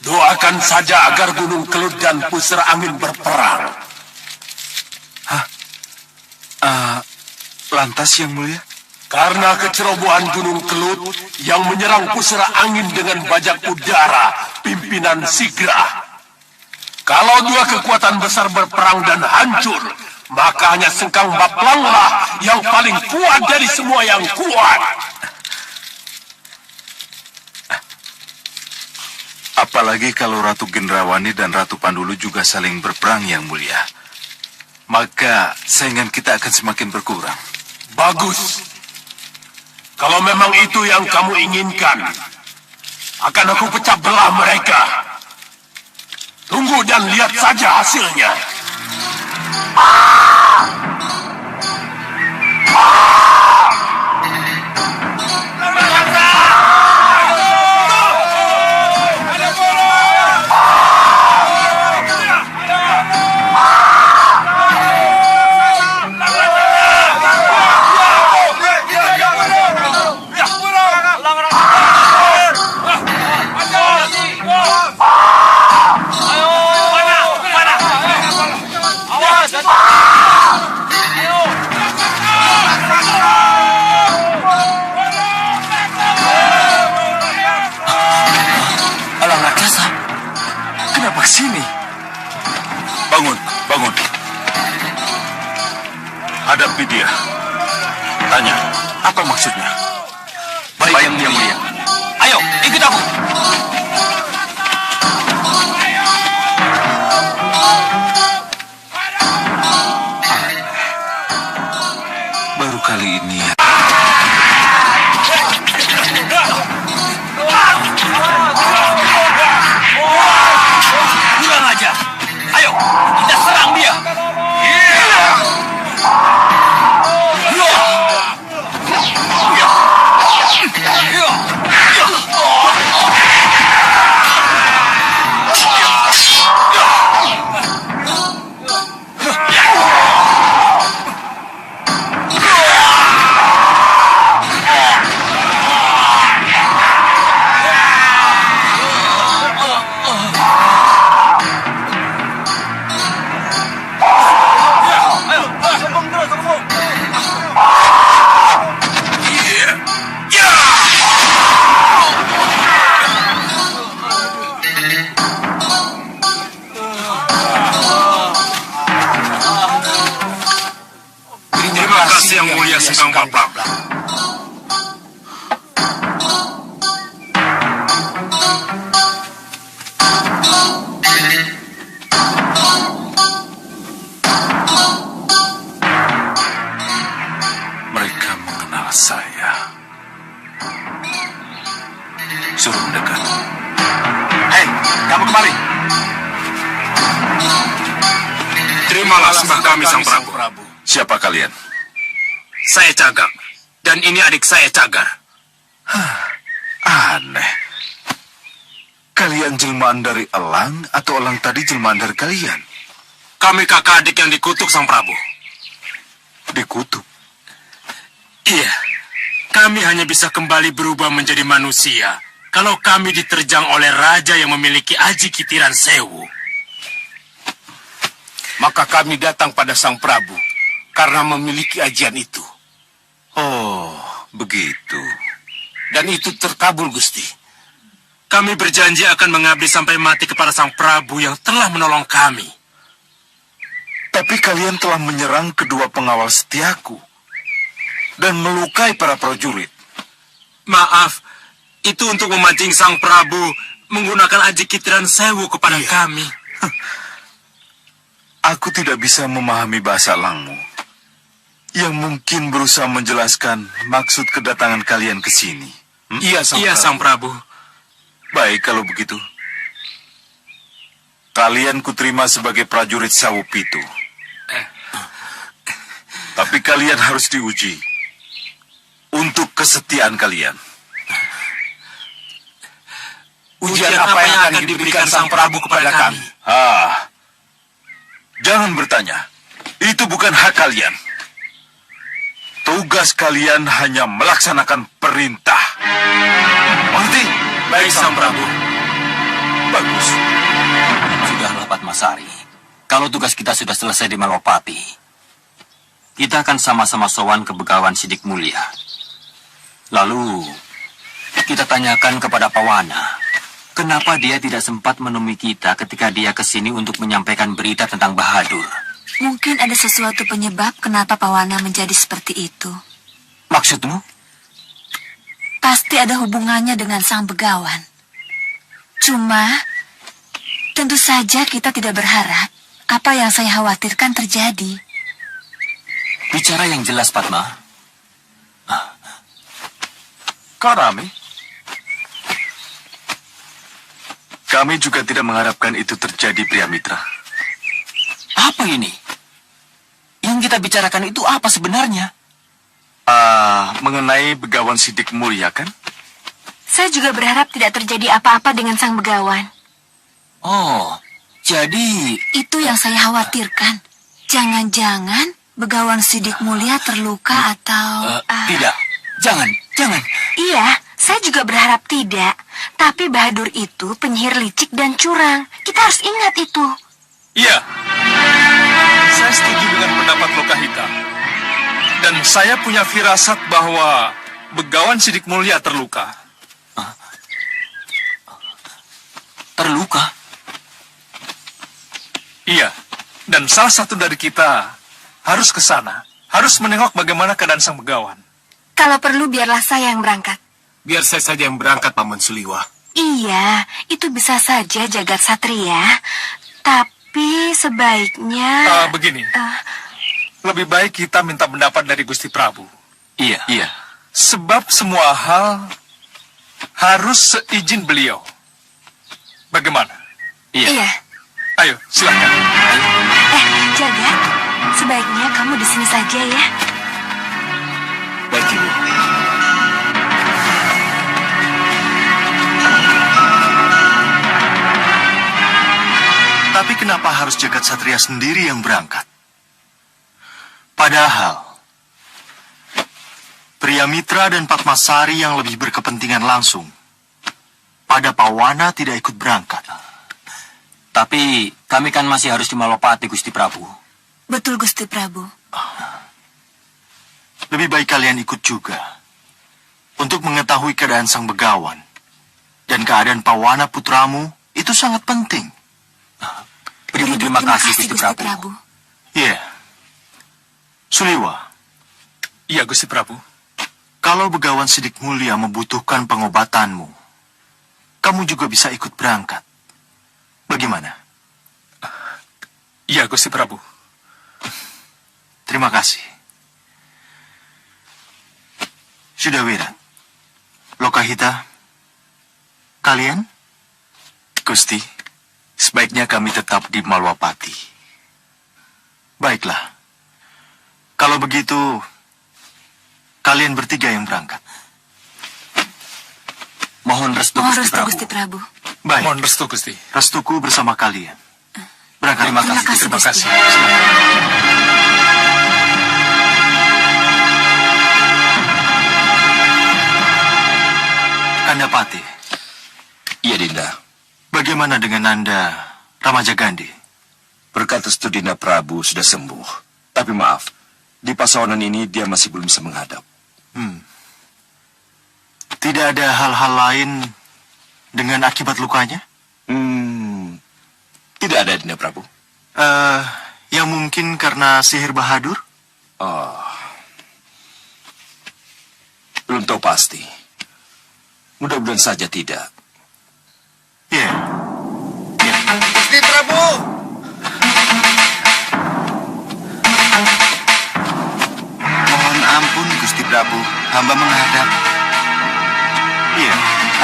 Doakan saja agar Gunung Kelut dan Pusar Angin berperang. Hah? Lantas, Yang Mulia? Karena kecerobohan Gunung Kelut yang menyerang Pusar Angin dengan bajak udara pimpinan Sigra. Kalau dua kekuatan besar berperang dan hancur, maka hanya Sengkang Baplanglah yang paling kuat dari semua yang kuat. Apalagi kalau Ratu Gendrawani dan Ratu Pandulu juga saling berperang, Yang Mulia. Maka saingan kita akan semakin berkurang. Bagus. Kalau memang itu yang kamu inginkan, akan aku pecah belah mereka. Tunggu dan lihat saja hasilnya. Kenapa kesini? Bangun, bangun. Hadapi dia. Tanya, apa maksudnya? Baik, Yang Mulia. Ayo, ikut aku. Baru kali ini ya. Kurang ajar. Ayo, kita serang dia. Terima kasih Yang Mulia Sengkang Baplak. Mereka mengenal saya. Suruh mendekat. Hei, kamu kemari. Terimalah sembah kami, Sang Prabu. Siapa kalian? Saya Cagak, dan ini adik saya Cagar. Aneh. Kalian jelmaan dari Elang atau Elang tadi jelmaan dari kalian? Kami kakak adik yang dikutuk, Sang Prabu. Dikutuk? Iya, kami hanya bisa kembali berubah menjadi manusia kalau kami diterjang oleh raja yang memiliki aji kitiran sewu. Maka kami datang pada Sang Prabu karena memiliki ajian itu. Oh, begitu. Dan itu terkabul, Gusti. Kami berjanji akan mengabdi sampai mati kepada Sang Prabu yang telah menolong kami. Tapi kalian telah menyerang kedua pengawal setiaku dan melukai para prajurit. Maaf, itu untuk memancing Sang Prabu menggunakan Aji Kitiran Sewu kepada kami. Aku tidak bisa memahami bahasa Langmu yang mungkin berusaha menjelaskan maksud kedatangan kalian ke sini. Iya, Sang Prabu. Baik kalau begitu. Kalian kuterima sebagai prajurit Sawu Pitu. Tapi kalian harus diuji untuk kesetiaan kalian. Ujian apa yang akan diberikan Sang Prabu kepada kami? Jangan bertanya. Itu bukan hak kalian. Tugas kalian hanya melaksanakan perintah. Mengerti? Baik, Sang Prabu. Bagus. Sudahlah, Padmasari. Kalau tugas kita sudah selesai di Malopati, kita akan sama-sama sowan ke Begawan Sidik Mulia. Lalu, kita tanyakan kepada Pawana, kenapa dia tidak sempat menemui kita ketika dia ke sini untuk menyampaikan berita tentang Bahadur. Mungkin ada sesuatu penyebab kenapa Pawana menjadi seperti itu. Maksudmu? Pasti ada hubungannya dengan Sang Begawan. Cuma, tentu saja kita tidak berharap apa yang saya khawatirkan terjadi. Bicara yang jelas, Padma. Karami. Kami juga tidak mengharapkan itu terjadi, Pria Mitra. Apa ini? Yang kita bicarakan itu apa sebenarnya? Mengenai Begawan Sidik Mulia, kan? Saya juga berharap tidak terjadi apa-apa dengan Sang Begawan. Oh, jadi... Itu yang saya khawatirkan. Jangan-jangan Begawan Sidik Mulia terluka atau... Tidak, jangan. Iya, saya juga berharap tidak. Tapi Bahadur itu penyihir licik dan curang. Kita harus ingat itu. Iya, saya setuju dengan pendapat Lokahita. Dan saya punya firasat bahwa Begawan Sidik Mulia terluka. Terluka? Iya, dan salah satu dari kita harus ke sana. Harus menengok bagaimana keadaan Sang Begawan. Kalau perlu biarlah saya yang berangkat. Biar saya saja yang berangkat, Paman Suliwa. Iya, itu bisa saja Jagat Satria. Tapi sebaiknya... Begini. Lebih baik kita minta pendapat dari Gusti Prabu. Iya. Sebab semua hal harus seizin beliau. Bagaimana? Iya. Ayo, silakan. Jagat, sebaiknya kamu di sini saja ya. Baik, Ibu. Tapi kenapa harus Jagat Satria sendiri yang berangkat? Padahal, Pria Mitra dan Padmasari yang lebih berkepentingan langsung pada Pawana tidak ikut berangkat. Tapi kami kan masih harus di Malopati, Gusti Prabu. Betul, Gusti Prabu. Lebih baik kalian ikut juga untuk mengetahui keadaan Sang Begawan dan keadaan Pawana putramu itu sangat penting. Terima kasih, Gusti Prabu. Iya. Suliwa. Iya, Gusti Prabu. Kalau Begawan Sidik Mulia membutuhkan pengobatanmu, kamu juga bisa ikut berangkat. Bagaimana? Iya, Gusti Prabu. Terima kasih. Sudawirat, Lokahita, kalian? Gusti, sebaiknya kami tetap di Malwapati. Baiklah. Kalau begitu, kalian bertiga yang berangkat. Mohon restu, Gusti Prabu. Baik. Mohon restu, Gusti. Restuku bersama kalian. Berangkat. Terima kasih. Kandapati. Iya, Dinda. Bagaimana dengan Nanda Ramajagandhi? Berkat restu Dinda Prabu sudah sembuh. Tapi maaf, di pasawanan ini dia masih belum bisa menghadap. Tidak ada hal-hal lain dengan akibat lukanya? Tidak ada, Dinda Prabu. Yang mungkin karena sihir Bahadur? Belum tahu pasti. Mudah-mudahan saja tidak. Ya. Gusti Prabu! Mohon ampun, Gusti Prabu. Hamba menghadap. Iya,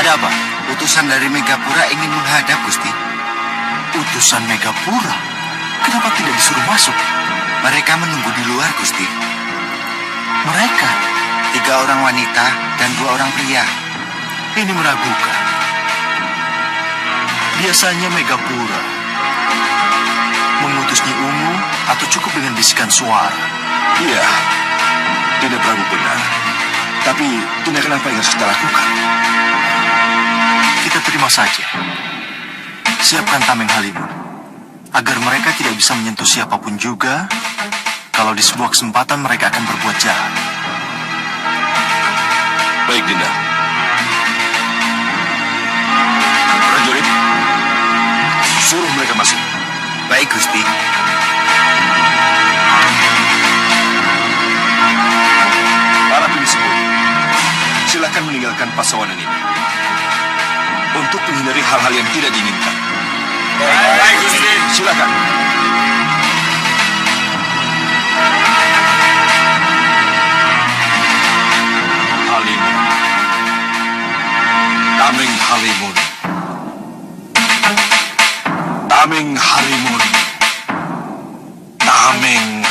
ada apa? Utusan dari Megapura ingin menghadap, Gusti. Utusan Megapura? Kenapa tidak disuruh masuk? Mereka menunggu di luar, Gusti. Mereka? 3 orang wanita dan 2 orang pria. Ini meragukan. Biasanya Megapura mengutus Nyi Ungu atau cukup dengan bisikan suara. Iya, Dinda Prabu benar. Tapi tindakan apa yang harus kita lakukan? Kita terima saja. Siapkan tameng Halimun, agar mereka tidak bisa menyentuh siapapun juga. Kalau di sebuah kesempatan mereka akan berbuat jahat. Baik, Dinda. Prajurit, suruh mereka masuk. Baik, Gusti. Para penyusup, silakan meninggalkan pasawanan ini untuk menghindari hal-hal yang tidak diinginkan. Baik, Gusti. Silakan. Halimun. Tameng Halimun. Tameng Halimun. Tameng